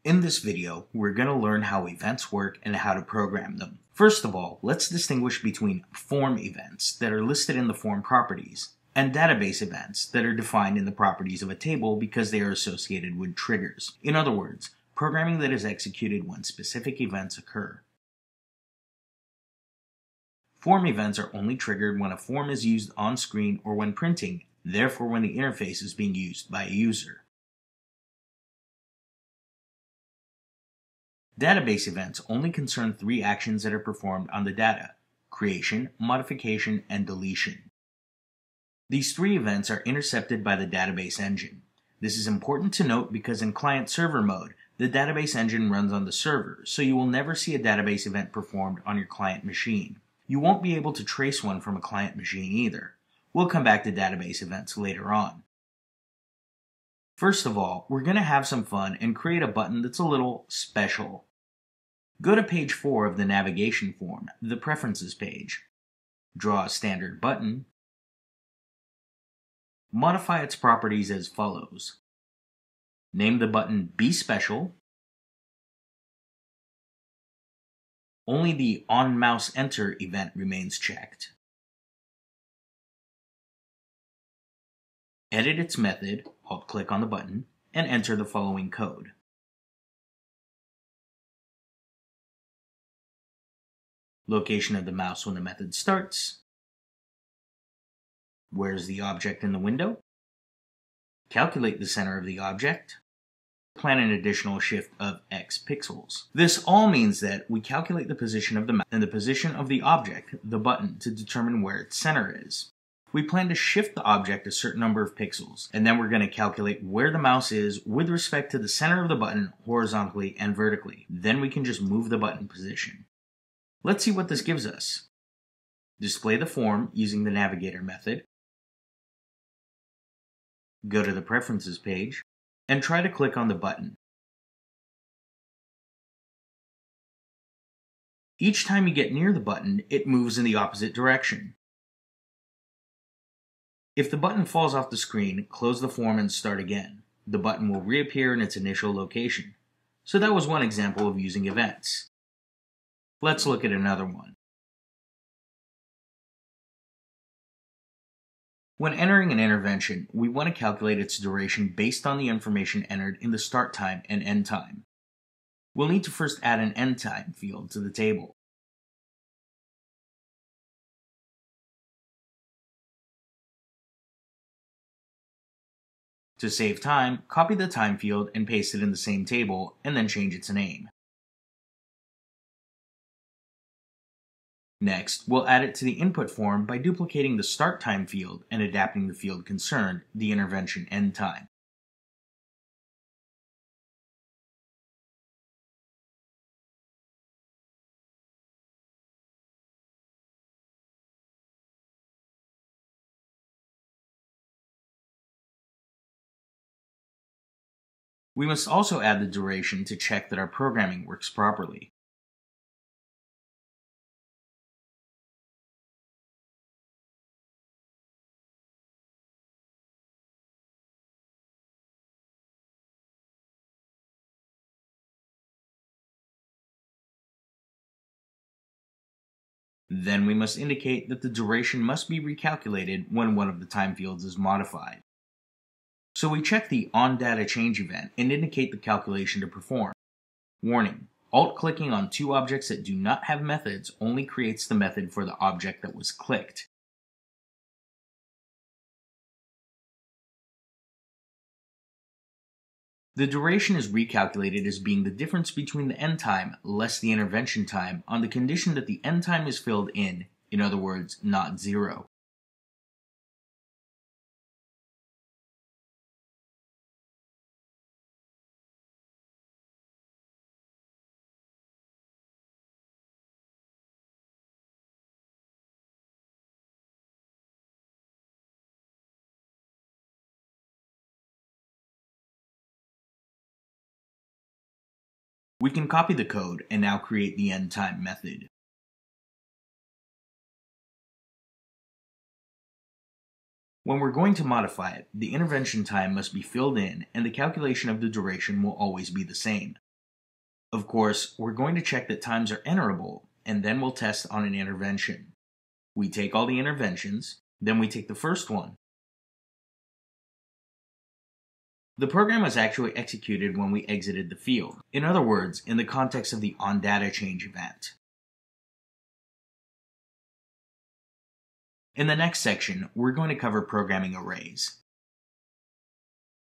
In this video, we're going to learn how events work and how to program them. First of all, let's distinguish between form events that are listed in the form properties and database events that are defined in the properties of a table because they are associated with triggers. In other words, programming that is executed when specific events occur. Form events are only triggered when a form is used on screen or when printing, therefore when the interface is being used by a user. Database events only concern three actions that are performed on the data: creation, modification, and deletion. These three events are intercepted by the database engine. This is important to note because in client-server mode, the database engine runs on the server, so you will never see a database event performed on your client machine. You won't be able to trace one from a client machine either. We'll come back to database events later on. First of all, we're going to have some fun and create a button that's a little special. Go to page 4 of the navigation form, the Preferences page. Draw a standard button. Modify its properties as follows. Name the button Be Special. Only the On Mouse Enter event remains checked. Edit its method, alt-click on the button, and enter the following code. Location of the mouse when the method starts. Where's the object in the window? Calculate the center of the object. Plan an additional shift of X pixels. This all means that we calculate the position of the mouse and the position of the object, the button, to determine where its center is. We plan to shift the object a certain number of pixels, and then we're going to calculate where the mouse is with respect to the center of the button horizontally and vertically. Then we can just move the button position. Let's see what this gives us. Display the form using the navigator method. Go to the Preferences page and try to click on the button. Each time you get near the button, it moves in the opposite direction. If the button falls off the screen, close the form and start again. The button will reappear in its initial location. So that was one example of using events. Let's look at another one. When entering an intervention, we want to calculate its duration based on the information entered in the start time and end time. We'll need to first add an end time field to the table. To save time, copy the time field and paste it in the same table, and then change its name. Next, we'll add it to the input form by duplicating the start time field and adapting the field concerned, the intervention end time. We must also add the duration to check that our programming works properly. Then we must indicate that the duration must be recalculated when one of the time fields is modified. So we check the OnDataChange event and indicate the calculation to perform. Warning: alt-clicking on two objects that do not have methods only creates the method for the object that was clicked. The duration is recalculated as being the difference between the end time less the intervention time on the condition that the end time is filled in other words, not zero. We can copy the code and now create the end time method. When we're going to modify it, the intervention time must be filled in and the calculation of the duration will always be the same. Of course, we're going to check that times are enterable, and then we'll test on an intervention. We take all the interventions, then we take the first one. The program was actually executed when we exited the field. In other words, in the context of the onDataChange event. In the next section, we're going to cover programming arrays.